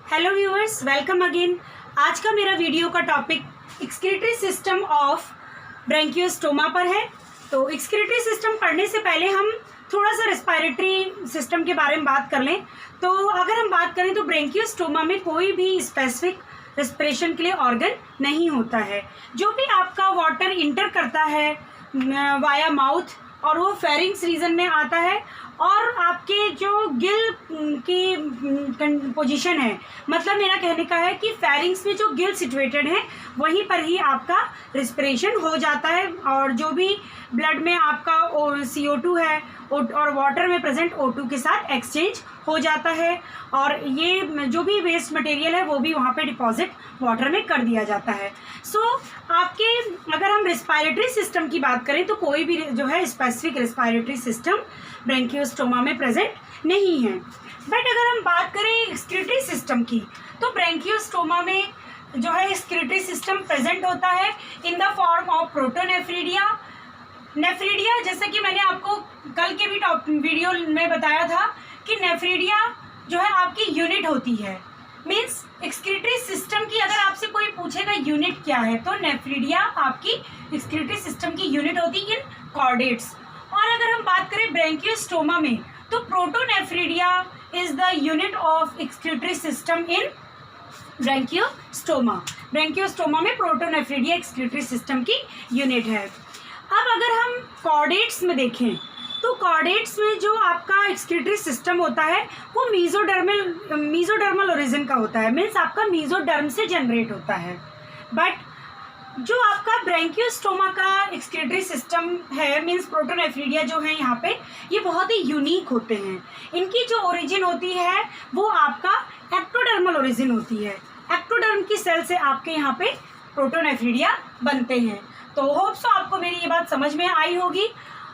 Hello viewers, welcome again. आज का मेरा वीडियो का topic excretory system of Branchiostoma पर है। तो एक्सक्रीटरी सिस्टम पढ़ने से पहले हम थोड़ा सा रेस्पिरेटरी सिस्टम के बारे में बात कर लें। तो अगर हम बात करें तो ब्रैंकियोस्टोमा में कोई भी स्पेसिफिक रेस्पिरेशन के लिए ऑर्गन नहीं होता है। जो भी आपका वाटर इंटर करता है वाया माउथ और वो फेरिंग्स रीजन में आता है, और आपके जो गिल की पोजीशन है, मतलब मेरा कहने का है कि फेरिंग्स में जो गिल सिचुएटेड है वहीं पर ही आपका रिस्पिरेशन हो जाता है, और जो भी ब्लड में आपका CO2 है और वाटर में प्रेजेंट O2 के साथ एक्सचेंज हो जाता है, और ये जो भी वेस्ट मटेरियल है वो भी वहाँ पे डिपॉजिट वाटर में कर दिया जाता है। सो आपके अगर हम रेस्पिरेटरी सिस्टम की बात करें तो कोई भी जो है स्पेसिफिक रेस्पिरेटरी सिस्टम ब्रैंकियोस्टोमा में प्रेजेंट नहीं है। बट अगर हम बात करें एक्सक्रीटरी सिस्टम की, तो ब्रैंकियोस्टोमा में जो है एक्सक्रीटरी सिस्टम प्रेजेंट होता है in the form of protonephridia. Nephridia, जैसे कि मैंने आपको कल के भी वीडियो में बताया था कि नेफ्रीडिया जो है आपकी यूनिट होती है। मीन्स एक्सक्रीटरी सिस्टम की अगर आपसे कोई पूछेगा यूनिट क्या है, तो नेफ्रीडिया आपकी एक्सक्रीटरी सिस्टम की यूनिट होती है इन कॉर्डेट्स। और अगर हम बात करें ब्रैंकियोस्टोमा में, तो protonephridia is the unit of excretory system in Branchiostoma. Branchiostoma में प्रोटोनेफ्रीडिया एक्सक्रीटरी सिस्टम की यूनिट है। अब अगर हम कॉर्डेट्स में देखें, तो कॉर्डेट्स में जो आपका एक्सक्रीटरी सिस्टम होता है वो मीजोडर्मल ओरिजिन का होता है। मीन्स आपका मीजोडर्म से जनरेट होता है। बट जो आपका ब्रैंकियोस्टोमा का एक्सक्रीटरी सिस्टम है, मीन्स प्रोटोनेफ्रीडिया जो है यहाँ पे, ये बहुत ही यूनिक होते हैं। इनकी जो ओरिजिन होती है वो आपका एक्टोडर्मल ओरिजिन होती है। एक्टोडर्म की सेल से आपके यहाँ पे प्रोटोनेफ्रीडिया बनते हैं। तो होप्स आपको मेरी ये बात समझ में आई होगी।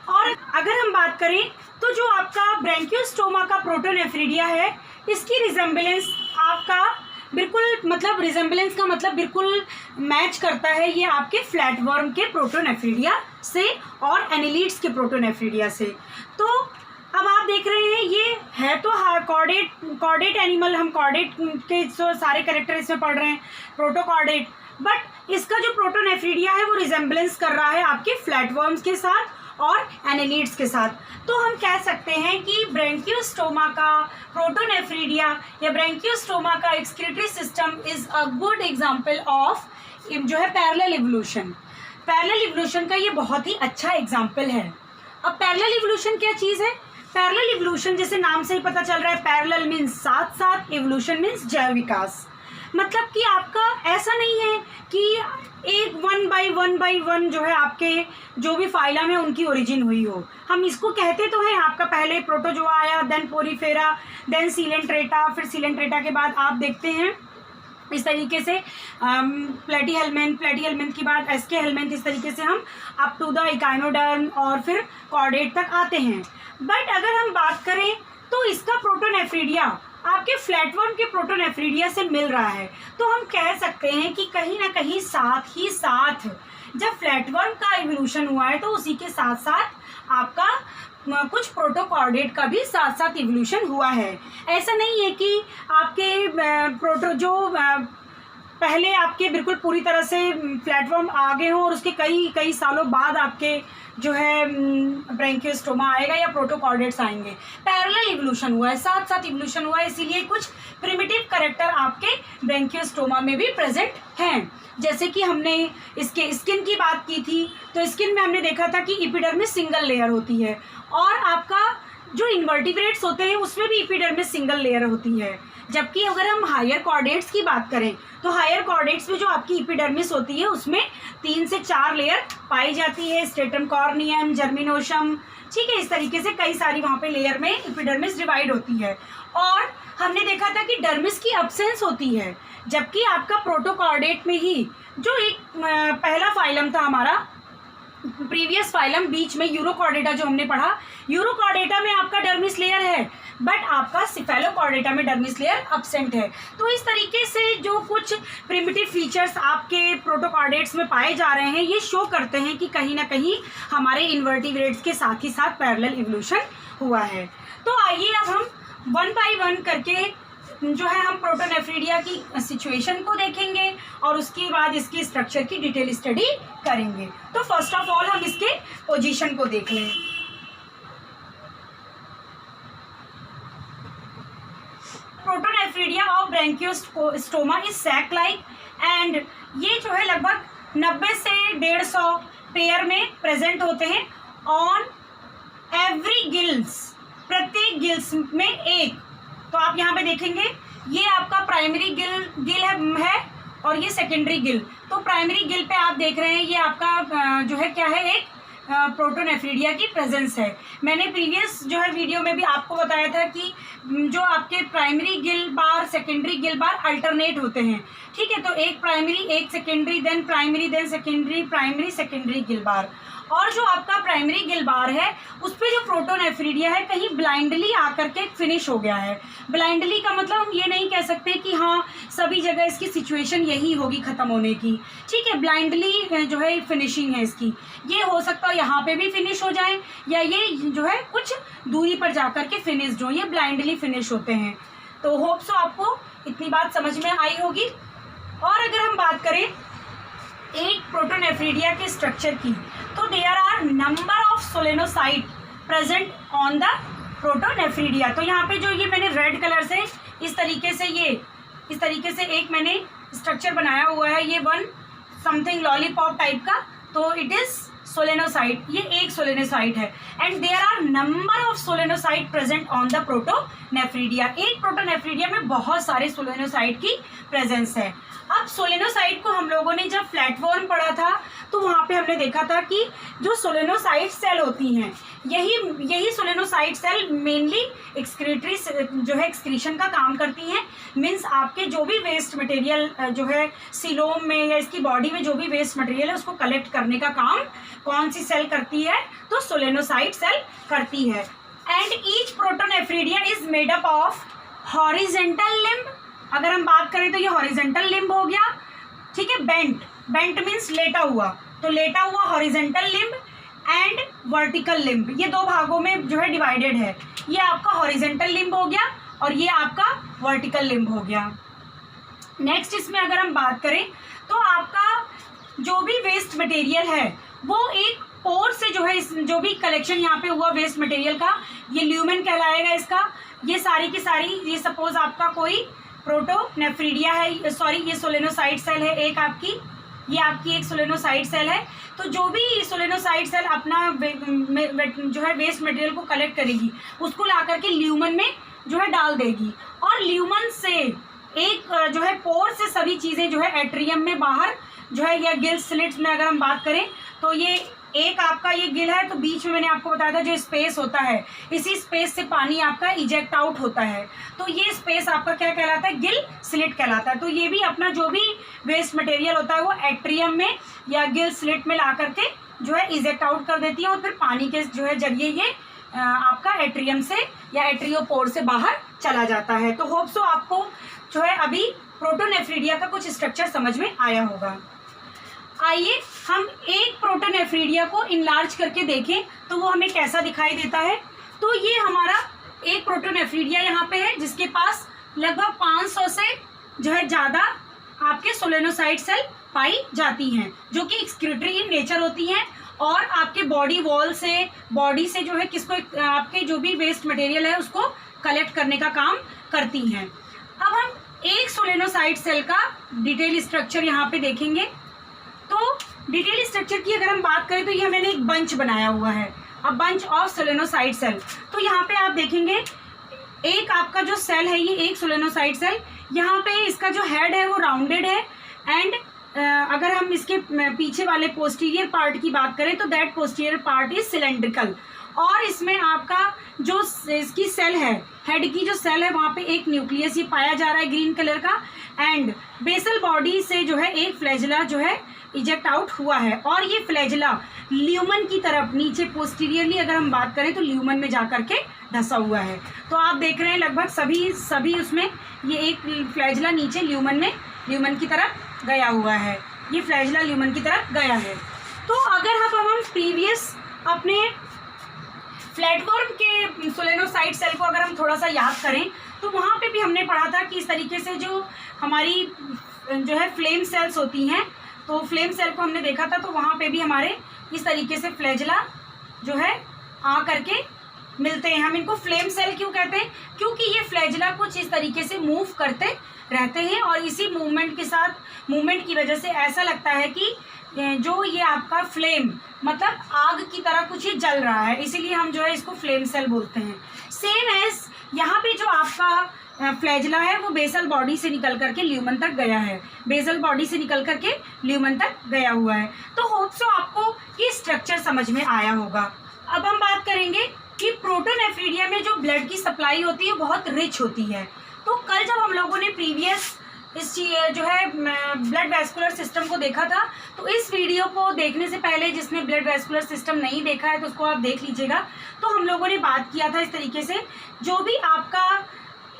और अगर हम बात करें तो जो आपका ब्रैंकियोस्टोमा का प्रोटोनेफ्रीडिया है, इसकी रिजेम्बलेंस आपका बिल्कुल, मतलब रिजेम्बलेंस का मतलब बिल्कुल मैच करता है ये आपके फ्लैटवर्म के प्रोटोनेफ्रीडिया से और एनिलीड्स के प्रोटोनेफ्रीडिया से। तो अब आप देख रहे हैं ये है तो कॉर्डेट एनिमल, हम कॉर्डेट के जो सारे कैरेक्टर इसमें पढ़ रहे हैं, प्रोटोकॉर्डेट। बट इसका जो प्रोटोनेफ्रीडिया है वो रिजेम्बलेंस कर रहा है आपके फ्लैटवर्म्स के साथ और एनिलीड्स के साथ। तो हम कह सकते हैं कि ब्रैंकियोस्टोमा का प्रोटोनेफ्रीडिया या ब्रैंकियोस्टोमा का excretory system is a good example of जो है पैरेलल इवोल्यूशन। पैरेलल इवोल्यूशन का ये बहुत ही अच्छा एग्जांपल है। अब पैरेलल इवोल्यूशन क्या चीज़ है? पैरेलल इवोल्यूशन जैसे नाम से ही पता चल रहा है, पैरेलल मीन्स साथ साथ, इवोल्यूशन मीन्स जैव विकास। मतलब कि आपका ऐसा नहीं है कि एक वन बाई वन जो है आपके जो भी फाइलम है उनकी ओरिजिन हुई हो। हम इसको कहते तो हैं, आपका पहले प्रोटोजोआ आया, देन पोरीफेरा, देन सीलेंट्रेटा, फिर सीलेंट्रेटा के बाद आप देखते हैं इस तरीके से प्लेटीहेल्मिन्थ के बाद एस्केहेल्मिन्थ, इस तरीके से हम अप टू द इकाइनोडर्म और फिर कॉर्डेट तक आते हैं। बट अगर हम बात करें तो इसका प्रोटोनेफ्रीडिया आपके फ्लैटवर्म के प्रोटोनेफ्रीडिया से मिल रहा है। तो हम कह सकते हैं कि कहीं ना कहीं साथ ही साथ जब फ्लैटवर्म का इवोल्यूशन हुआ है तो उसी के साथ साथ आपका कुछ प्रोटोकॉर्डेट का भी साथ साथ इवोल्यूशन हुआ है। ऐसा नहीं है कि आपके पहले आपके बिल्कुल पूरी तरह से फ्लैटवर्म आगे हो और उसके कई सालों बाद आपके जो है ब्रैंकियोस्टोमा आएगा या प्रोटोकॉर्डेट्स आएंगे। पैरेलल इवोल्यूशन हुआ है, साथ साथ इवोल्यूशन हुआ है, इसीलिए कुछ प्रिमिटिव कैरेक्टर आपके ब्रैंकियोस्टोमा में भी प्रेजेंट हैं। जैसे कि हमने इसके स्किन की बात की थी, तो स्किन में हमने देखा था कि एपिडर्मिस सिंगल लेयर होती है, और आपका जो इन्वर्टिब्रेट्स होते हैं उसमें भी एपिडर्मिस सिंगल लेयर होती है। जबकि अगर हम हायर कॉर्डेट्स की बात करें तो हायर कॉर्डेट्स में जो आपकी एपिडर्मिस होती है उसमें 3 से 4 लेयर पाई जाती है, स्ट्रेटम कॉर्नियम, जर्मिनोशम, ठीक है, इस तरीके से कई सारी वहाँ पे लेयर में एपिडर्मिस डिवाइड होती है। और हमने देखा था कि डर्मिस की अब्सेंस होती है, जबकि आपका प्रोटोकॉर्डेट में ही जो एक पहला फाइलम था हमारा, प्रीवियस फाइलम बीच में यूरोकॉर्डेटा जो हमने पढ़ा, यूरोकॉर्डेटा में आपका डर्मिस लेयर है, बट आपका सिफेलोकॉर्डेटा में डर्मिस लेयर अब्सेंट है। तो इस तरीके से जो कुछ प्रिमिटिव फीचर्स आपके प्रोटोकॉर्डेट्स में पाए जा रहे हैं, ये शो करते हैं कि कहीं ना कहीं हमारे इन्वर्टिब्रेट्स के साथ ही साथ पैरेलल इवोल्यूशन हुआ है। तो आइए अब हम वन बाई वन करके जो है हम प्रोटोनेफ्रीडिया की सिचुएशन को देखेंगे और उसके बाद इसकी स्ट्रक्चर की डिटेल स्टडी करेंगे। तो फर्स्ट ऑफ ऑल हम इसके पोजीशन को देख लें। Protonephridia of branchiostoma is sac like and ये जो है लगभग 90 से 150 पेयर में प्रेजेंट होते हैं ऑन एवरी गिल्स, प्रत्येक गिल्स में एक। तो आप यहाँ पे देखेंगे ये आपका प्राइमरी गिल है और ये सेकेंडरी गिल। तो प्राइमरी गिल पे आप देख रहे हैं ये आपका जो है क्या है, एक प्रोटोनेफ्रीडिया की प्रेजेंस है। मैंने प्रीवियस जो है वीडियो में भी आपको बताया था कि जो आपके primary gill bar secondary gill bar alternate होते हैं, ठीक है। तो एक प्राइमरी, एक secondary, then primary, then secondary, primary, secondary gill bar. और जो आपका प्राइमरी गिल बार है उस पर जो प्रोटोनेफ्रीडिया है कहीं ब्लाइंडली आकर के फिनिश हो गया है। ब्लाइंडली का मतलब हम ये नहीं कह सकते कि हाँ सभी जगह इसकी सिचुएशन यही होगी ख़त्म होने की, ठीक है। ब्लाइंडली जो है फिनिशिंग है इसकी, ये हो सकता है यहाँ पे भी फिनिश हो जाए या ये जो है कुछ दूरी पर जाकर के फिनिश जो ये ब्लाइंडली फिनिश होते हैं। तो होप सो आपको इतनी बात समझ में आई होगी। और अगर हम बात करें एक प्रोटोनेफ्रीडिया के स्ट्रक्चर की, तो there are number of solenocyte present on the protonephridia. तो यहाँ पे जो ये मैंने रेड कलर से इस तरीके से एक मैंने स्ट्रक्चर बनाया हुआ है, ये वन समथिंग लॉलीपॉप टाइप का, तो इट इज सोलेनोसाइट, ये एक सोलेनोसाइट है। And there are number of solenocyte present on the protonephridia. एक प्रोटोनेफ्रीडिया में बहुत सारे सोलेनोसाइट की प्रेजेंस है। अब सोलेनोसाइट को हम लोगों ने जब फ्लैटवर्म पढ़ा था तो वहाँ पे हमने देखा था कि जो सोलेनोसाइट सेल होती हैं यही सोलेनोसाइट सेल मेनली एक्सक्रीटरी जो है एक्सक्रीशन का काम करती हैं। मीन्स आपके जो भी वेस्ट मटेरियल जो है सीलोम में या इसकी बॉडी में जो भी वेस्ट मटेरियल है उसको कलेक्ट करने का काम कौन सी सेल करती है, तो सोलेनोसाइट सेल करती है। And each protonephridia is made up of horizontal limb. अगर हम बात करें तो ये हॉरिजेंटल लिम्ब हो गया, ठीक है। बेंट मीन्स लेटा हुआ, तो लेटा हुआ horizontal limb and vertical limb, ये दो भागों में जो है डिवाइडेड है। ये आपका हॉरिजेंटल लिम्ब हो गया और ये आपका वर्टिकल लिम्ब हो गया। नेक्स्ट इसमें अगर हम बात करें तो आपका जो भी वेस्ट मटेरियल है वो एक पोर से जो है जो भी कलेक्शन यहाँ पे हुआ वेस्ट मटेरियल का, ये ल्यूमेन कहलाएगा इसका। ये सारी की सारी, ये सपोज आपका कोई प्रोटोनेफ्रीडिया है, सॉरी ये सोलेनोसाइट सेल है एक आपकी, ये आपकी एक सोलेनोसाइट सेल है। तो जो भी सोलेनोसाइट सेल अपना जो है वेस्ट मटेरियल को कलेक्ट करेगी उसको ला करके ल्यूमन में जो है डाल देगी और ल्यूमन से एक जो है पोर से सभी चीज़ें जो है एट्रियम में बाहर जो है या गिल स्लिट्स में अगर हम बात करें तो ये एक आपका ये गिल है, तो बीच में मैंने आपको बताया था जो स्पेस होता है, इसी स्पेस से पानी आपका इजेक्ट आउट होता है। तो ये स्पेस आपका क्या कहलाता है, गिल स्लिट कहलाता है। तो ये भी अपना जो भी वेस्ट मटेरियल होता है वो एट्रियम में या गिल स्लिट में ला करके जो है इजेक्ट आउट कर देती है और फिर पानी के जो है जरिए ये आपका एट्रियम से या एट्रियोपोर से बाहर चला जाता है। तो होप सो आपको जो है अभी प्रोटोनेफ्रीडिया का कुछ स्ट्रक्चर समझ में आया होगा। आइए हम एक प्रोटोनेफ्रीडिया को इनलार्ज करके देखें तो वो हमें कैसा दिखाई देता है। तो ये हमारा एक प्रोटोनेफ्रीडिया यहाँ पे है जिसके पास लगभग 500 से जो है ज़्यादा आपके सोलेनोसाइट सेल पाई जाती हैं जो कि एक्सक्रीटरी इन नेचर होती हैं और आपके बॉडी वॉल से बॉडी से जो है किसको आपके जो भी वेस्ट मटेरियल है उसको कलेक्ट करने का काम करती हैं। अब हम एक सोलेनोसाइट सेल का डिटेल स्ट्रक्चर यहाँ पे देखेंगे। तो डिटेल स्ट्रक्चर की अगर हम बात करें तो ये मैंने एक बंच बनाया हुआ है, अब बंच ऑफ सोलेनोसाइट सेल। तो यहाँ पे आप देखेंगे एक आपका जो सेल है ये एक सोलेनोसाइट सेल, यहाँ पे इसका जो हेड है वो राउंडेड है एंड अगर हम इसके पीछे वाले पोस्टीरियर पार्ट की बात करें तो that posterior part is cylindrical. और इसमें आपका जो इसकी सेल है, हेड की जो सेल है वहाँ पे एक न्यूक्लियस ये पाया जा रहा है ग्रीन कलर का एंड बेसल बॉडी से जो है एक फ्लैजिला जो है इजेक्ट आउट हुआ है और ये फ्लैजिला ल्यूमन की तरफ नीचे पोस्टीरियरली अगर हम बात करें तो ल्यूमन में जा करके धंसा हुआ है। तो आप देख रहे हैं लगभग सभी उसमें ये एक फ्लैजिला नीचे ल्यूमन की तरफ गया हुआ है, ये फ्लैजिला ल्यूमन की तरफ गया है। तो अगर हम प्रीवियस अपने फ्लैटवर्म के सोलेनोसाइट सेल को अगर हम थोड़ा सा याद करें तो वहाँ पे भी हमने पढ़ा था कि इस तरीके से जो हमारी जो है फ्लेम सेल्स होती हैं, तो फ्लेम सेल को हमने देखा था, तो वहाँ पे भी हमारे इस तरीके से फ्लैजेला जो है आ करके मिलते हैं। हम इनको फ्लेम सेल क्यों कहते हैं? क्योंकि ये फ्लैजेला कुछ इस तरीके से मूव करते रहते हैं और इसी मूवमेंट के साथ मूवमेंट की वजह से ऐसा लगता है कि जो ये आपका फ्लेम मतलब आग की तरह कुछ ही जल रहा है, इसीलिए हम जो है इसको फ्लेम सेल बोलते हैं। सेम एज यहाँ पे जो आपका फ्लैजेला है वो बेसल बॉडी से निकल करके ल्यूमन तक गया है, बेसल बॉडी से निकल करके ल्यूमन तक गया हुआ है। तो होप सो आपको ये स्ट्रक्चर समझ में आया होगा। अब हम बात करेंगे कि प्रोटोनेफ्रीडिया में जो ब्लड की सप्लाई होती है बहुत रिच होती है। तो कल जब हम लोगों ने प्रीवियस इस जो है ब्लड वेस्कुलर सिस्टम को देखा था, तो इस वीडियो को देखने से पहले जिसने ब्लड वेस्कुलर सिस्टम नहीं देखा है तो उसको आप देख लीजिएगा। तो हम लोगों ने बात किया था इस तरीके से, जो भी आपका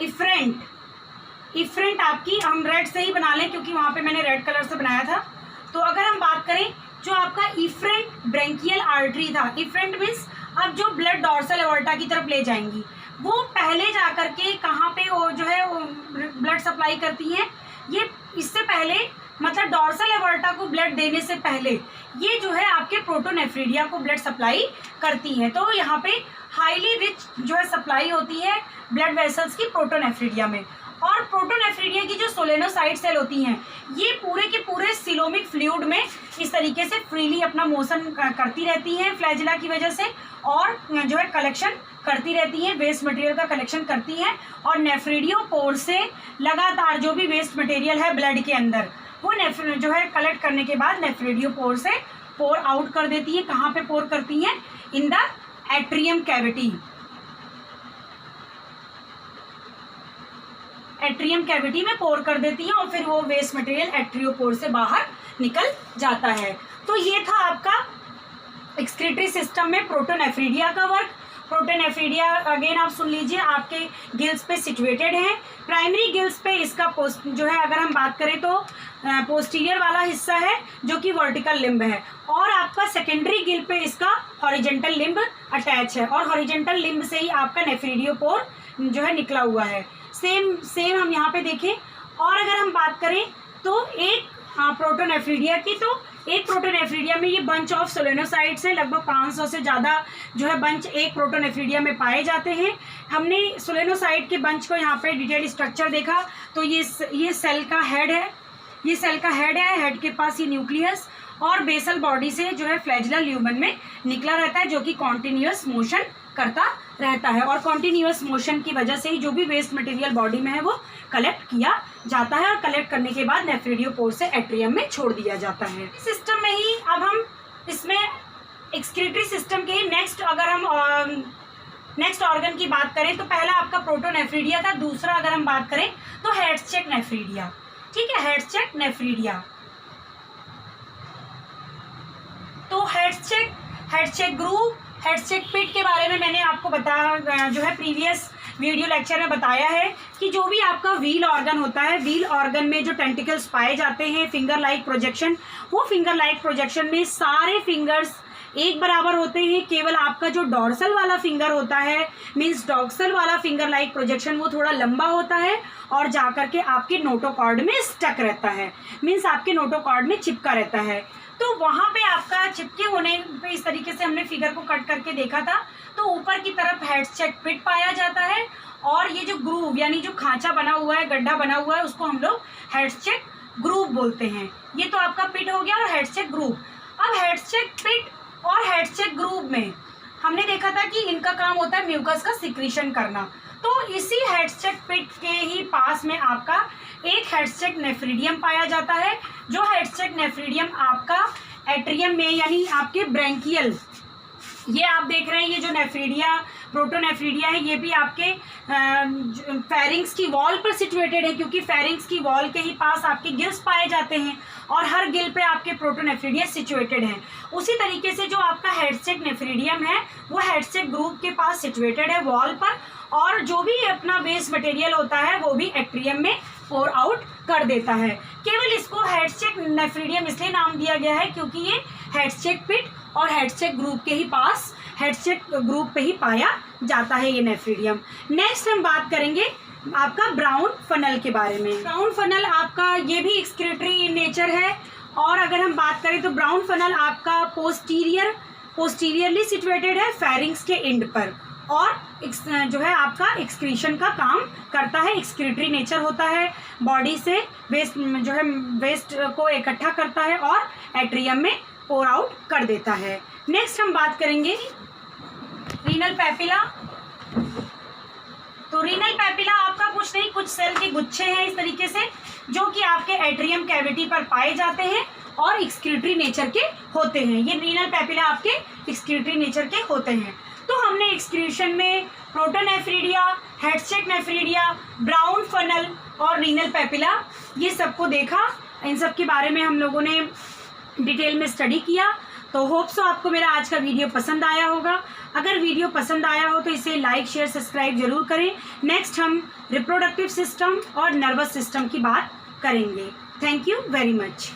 इफ्रेंट आपकी, हम रेड से ही बना लें क्योंकि वहाँ पे मैंने रेड कलर से बनाया था। तो अगर हम बात करें जो आपका इफ्रेंट ब्रेंकियल आर्टरी था, इफ्रेंट मीन्स अब जो ब्लड डॉर्सल एओर्टा की तरफ ले जाएंगी, वो पहले जा करके कहाँ पे वो जो है वो ब्लड सप्लाई करती हैं, ये इससे पहले मतलब डॉर्सल एओर्टा को ब्लड देने से पहले ये जो है आपके प्रोटोनेफ्रीडिया को ब्लड सप्लाई करती है। तो यहाँ पे हाईली रिच जो है सप्लाई होती है ब्लड वेसल्स की प्रोटोनेफ्रीडिया में। और प्रोटोनेफ्रीडिया की जो सोलेनोसाइट सेल होती हैं ये पूरे के पूरे सिलोमिक फ्लूइड में इस तरीके से फ्रीली अपना मोशन करती रहती हैं फ्लैजेला की वजह से, और जो है कलेक्शन करती रहती हैं, वेस्ट मटेरियल का कलेक्शन करती हैं और नेफ्रीडियोपोर से लगातार जो भी वेस्ट मटेरियल है ब्लड के अंदर वो जो है कलेक्ट करने के बाद नेफ्रीडियोपोर से पोर आउट कर देती है। कहाँ पे पोर करती हैं? In the atrium cavity. Atrium cavity में पोर कर देती है और फिर वो वेस्ट मटेरियल एट्रियोपोर से बाहर निकल जाता है। तो ये था आपका एक्सक्रीटरी सिस्टम में प्रोटोनेफ्रीडिया का वर्क। प्रोटोनेफ्रीडिया अगेन आप सुन लीजिए, आपके गिल्स पे सिचुएटेड है। प्राइमरी गिल्स पे इसका जो है अगर हम बात करें तो पोस्टीरियर वाला हिस्सा है जो कि वर्टिकल लिम्ब है, और आपका सेकेंडरी गिल पे इसका हॉरिजेंटल लिम्ब अटैच है, और हॉरिजेंटल लिम्ब से ही आपका नेफ्रीडियोपोर जो है निकला हुआ है। सेम हम यहाँ पे देखें। और अगर हम बात करें तो एक प्रोटोनेफ्रीडिया की, तो एक प्रोटोनेफ्रीडिया में ये बंच ऑफ सोलेनोसाइट्स है, लगभग 500 से ज़्यादा जो है बंच एक प्रोटोनेफ्रीडिया में पाए जाते हैं। हमने सोलेनोसाइट के बंच को यहाँ पे डिटेल स्ट्रक्चर देखा, तो ये सेल का हेड है, ये सेल का हेड है, हेड के पास ये न्यूक्लियस और बेसल बॉडी से जो है फ्लैजेला ल्यूमन में निकला रहता है, जो कि कॉन्टिन्यूअस मोशन करता रहता है, और कॉन्टिन्यूअस मोशन की वजह से ही जो भी वेस्ट मटेरियल बॉडी में है वो कलेक्ट किया जाता है, और कलेक्ट करने के बाद नेफ्रीडियोपोर से एट्रियम में छोड़ दिया जाता है। सिस्टम में ही अब हम इसमें एक्सक्रीटरी सिस्टम के नेक्स्ट अगर हम नेक्स्ट ऑर्गन की बात करें तो पहला आपका प्रोटोनेफ्रीडिया था, दूसरा अगर हम बात करें तो हेड्सचेक नेफ्रीडिया। ठीक है, हेड्सचेक नेफ्रीडिया। तो हेड्सचेक ग्रूव, हेड्सचेक पिट के बारे में मैंने आपको बताया, जो है प्रीवियस वीडियो लेक्चर में बताया है कि जो भी आपका व्हील ऑर्गन होता है, व्हील ऑर्गन में जो टेंटिकल्स पाए जाते हैं, फिंगर लाइक प्रोजेक्शन, वो फिंगर लाइक प्रोजेक्शन में सारे फिंगर्स एक बराबर होते हैं। केवल आपका जो डॉर्सल वाला फिंगर होता है, मीन्स डॉर्सल वाला फिंगर लाइक प्रोजेक्शन, वो थोड़ा लंबा होता है और जाकर के आपके नोटोकॉर्ड में स्टक रहता है, मीन्स आपके नोटोकॉर्ड में चिपका रहता है। तो वहाँ पे आपका चिपके होने पे इस तरीके से हमने फिगर को कट करके देखा था, तो ऊपर की तरफ हेड्सचेक पिट पाया जाता है, और ये जो ग्रूव यानी जो खांचा बना हुआ है, गड्ढा बना हुआ है, उसको हम लोग हेड्सचेक ग्रूव बोलते हैं। ये तो आपका पिट हो गया और हेड्सचेक ग्रूव। अब हेड्सचेक पिट और हेड्सचेक ग्रूव में हमने देखा था कि इनका काम होता है म्यूकस का सिक्रीशन करना। तो इसी हेड्सचेक पिट के ही पास में आपका एक हेड्सचेक नेफ्रीडियम पाया जाता है, जो हेड्सचेक नेफ्रीडियम आपका एट्रियम में यानी आपके ब्रैंकियल, ये आप देख रहे हैं, ये जो नेफ्रीडिया प्रोटोनेफ्रीडिया है ये भी आपके फेरिंग्स की वॉल पर सिचुएटेड है, क्योंकि फेरिंग्स की वॉल के ही पास आपके गिल्स पाए जाते हैं और हर गिल पे आपके प्रोटोनेफ्रीडिया सिचुएटेड हैं। उसी तरीके से जो आपका हेड्सचेक नेफ्रीडियम है वो हेड्सचेक ग्रूव के पास सिचुएटेड है वॉल पर, और जो भी अपना वेस्ट मटेरियल होता है वो भी एट्रियम में पोर आउट कर देता है। केवल इसको हेड्सचेक नेफ्रीडियम इसलिए नाम दिया गया है क्योंकि ये हेड्सचेक पिट और हेड्सचेक ग्रूव के ही पास हेड चेक ग्रुप पे ही पाया जाता है ये नेफ्रीडियम। नेक्स्ट हम बात करेंगे आपका ब्राउन फनल के बारे में। ब्राउन फनल आपका ये भी एक्सक्रीटरी इन नेचर है, और अगर हम बात करें तो ब्राउन फनल आपका पोस्टीरियरली सिचुएटेड है फेरिंग्स के एंड पर, और जो है आपका एक्सक्रीशन का काम करता है। एक्सक्रीटरी नेचर होता है, बॉडी से वेस्ट जो है वेस्ट को इकट्ठा करता है और एट्रियम में पोर आउट कर देता है। नेक्स्ट हम बात करेंगे रीनल पैपिला। तो रीनल पैपिला आपका कुछ नहीं, कुछ सेल के गुच्छे हैं इस तरीके से, जो कि आपके एट्रियम कैविटी पर पाए जाते हैं और एक्सक्रीटरी नेचर के होते हैं। ये रीनल पैपिला आपके एक्सक्रीटरी नेचर के होते हैं। तो हमने एक्सक्रीशन में protonephridia, Hatschek nephridia, brown funnel और रीनल पैपिला ये सबको देखा। इन सब के बारे में हम लोगों ने डिटेल में स्टडी किया। तो होप सो आपको मेरा आज का वीडियो पसंद आया होगा। अगर वीडियो पसंद आया हो तो इसे लाइक शेयर सब्सक्राइब जरूर करें। नेक्स्ट हम रिप्रोडक्टिव सिस्टम और नर्वस सिस्टम की बात करेंगे। Thank you very much.